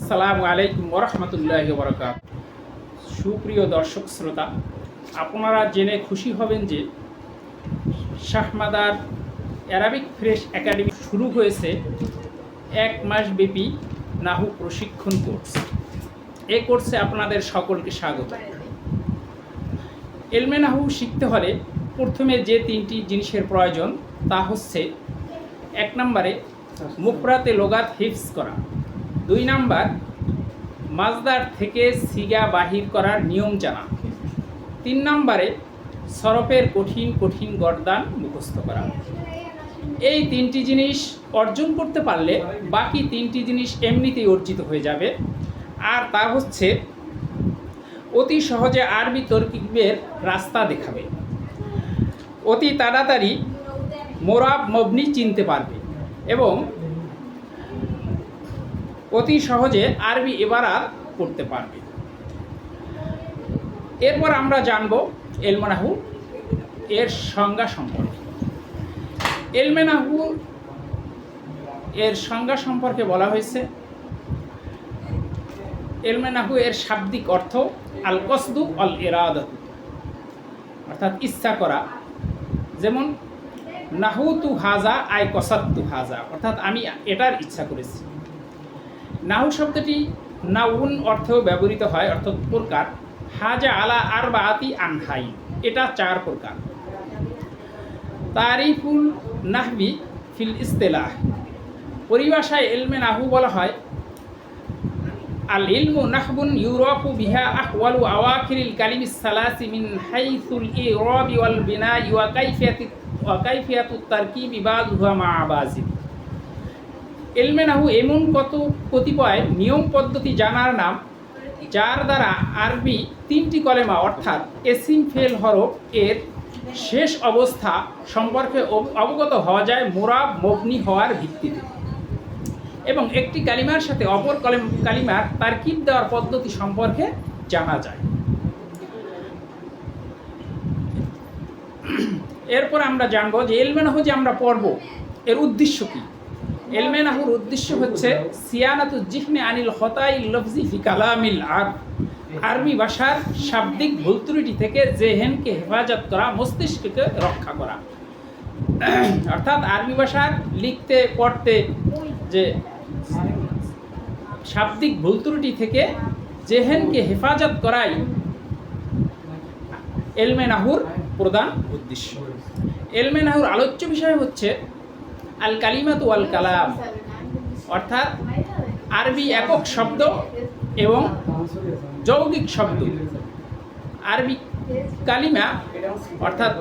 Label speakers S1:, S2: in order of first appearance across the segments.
S1: আসসালামু আলাইকুম ওয়া রাহমাতুল্লাহি ওয়া বারাকাতুহু। সুপ্রিয় দর্শক শ্রোতা, আপনারা জেনে খুশি হবেন যে শাহমাদার অ্যারাবিক ফ্রেশ একাডেমি শুরু হয়েছে 1 মাসব্যাপী নাহু প্রশিক্ষণ কোর্স। এই কোর্সে আপনাদের সকলকে স্বাগত। এলমে নাহু শিখতে হলে প্রথমে যে 3টি জিনিসের প্রয়োজন তা হচ্ছে 1 নম্বরে মুফরাতে লোগাত হিফজ করা, 2 নাম্বার মাজদার থেকে সিগা বাহির করার নিয়ম জানা, 3 নম্বরে সরফের কঠিন কঠিন গর্দান মুখস্থ করা। এই 3টি জিনিস অর্জন করতে পারলে বাকি 3টি জিনিস এমনিতেই অর্জিত হয়ে যাবে। আর তা হচ্ছে অতি সহজে আরবি তরকিবের রাস্তা দেখাবে, অতি তাড়াতাড়ি মোরাব মবনি চিনতে পারবে এবং অতি সহজে আরবি ইবারাত করতে পারবে। এরপর আমরা জানব এলমে নাহু এর সংজ্ঞা সম্পর্কে। এলমে নাহু এর সংজ্ঞা সম্পর্কে বলা হয়েছে, এলমে নাহু এর শাব্দিক অর্থ আল কসদু আল ইরাদাতু, অর্থাৎ ইচ্ছা করা। যেমন নাহু তু হাজা আই কসাত্তু হাজা, অর্থাৎ আমি এটার ইচ্ছা করেছি। নাহু শব্দটি নাউন অর্থেও ব্যবহৃত হয়, অর্থাৎ প্রকার। হাজা আলা আরবাআতি আনহাই, এটা 4 প্রকার। তারিফুল নাহবি ফিল ইস্তিলাহ, পরিভাষায় এলমে নাহু বলা হয় আল ইলমু নাহবুন ইউরাফু বিহা আহওয়ালু আওয়াখিরিল কালিমিস সালাসি মিন হাইসুল ইরাবি ওয়াল বিনাই ওয়া কাইফিয়াতুত তারকিবি বাযুহা মা বাযি। এলমে নাহু এমন কতিপয় নিয়ম পদ্ধতি জানার নাম যার দ্বারা আরবি 3টি কলেমা অর্থাৎ এসিম ফেল হরফ এর শেষ অবস্থা সম্পর্কে অবগত হওয়া যায় মোরাব মবনি হওয়ার ভিত্তিতে, এবং একটি কালিমার সাথে অপর কালিমার তারকিব দেওয়ার পদ্ধতি সম্পর্কে জানা যায়। এরপর আমরা জানব যে এলমে নাহু যে আমরা পড়ব এর উদ্দেশ্য কী। এলমে নাহুর উদ্দেশ্য হচ্ছে সিয়ানাতু জিহনে আনিল খতাই লফজি ফি কালামিল আরব, আরবি ভাষার শাব্দিক ভুল ত্রুটি থেকে জেহেনকে হেফাজত করা, মস্তিষ্ককে রক্ষা করা। অর্থাৎ আরবি ভাষার লিখতে পড়তে যে শাব্দিক ভুল ত্রুটি থেকে জেহেনকে হেফাজত করাই এলমে নাহুর প্রধান উদ্দেশ্য। এলমে নাহুর আলোচ্য বিষয় হচ্ছে আল কালিমাতু ওয়াল কালাম, অর্থাৎ আরবি একক শব্দ এবং যৌগিক শব্দ। আরবি কালিমা অর্থাৎ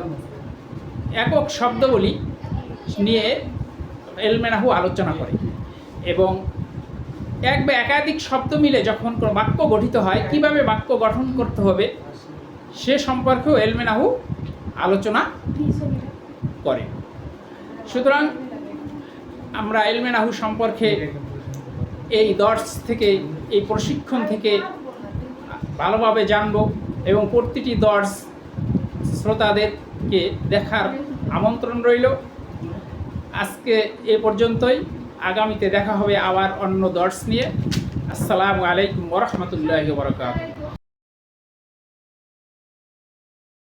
S1: একক শব্দগুলি নিয়ে এলমে নাহু আলোচনা করে, এবং এক বা একাধিক শব্দ মিলে যখন কোনো বাক্য গঠিত হয় কিভাবে বাক্য গঠন করতে হবে সে সম্পর্কেও এলমে নাহু আলোচনা করে। সুতরাং আমরা এলমে নাহু সম্পর্কে এই দর্স থেকে, এই প্রশিক্ষণ থেকে ভালোভাবে জানব, এবং প্রতিটি দর্স শ্রোতাদেরকে দেখার আমন্ত্রণ রইল। আজকে এ পর্যন্তই, আগামীতে দেখা হবে আবার অন্য দর্স নিয়ে। আসসালামু আলাইকুম ওয়া রাহমাতুল্লাহি ওয়া বারাকাতুহু।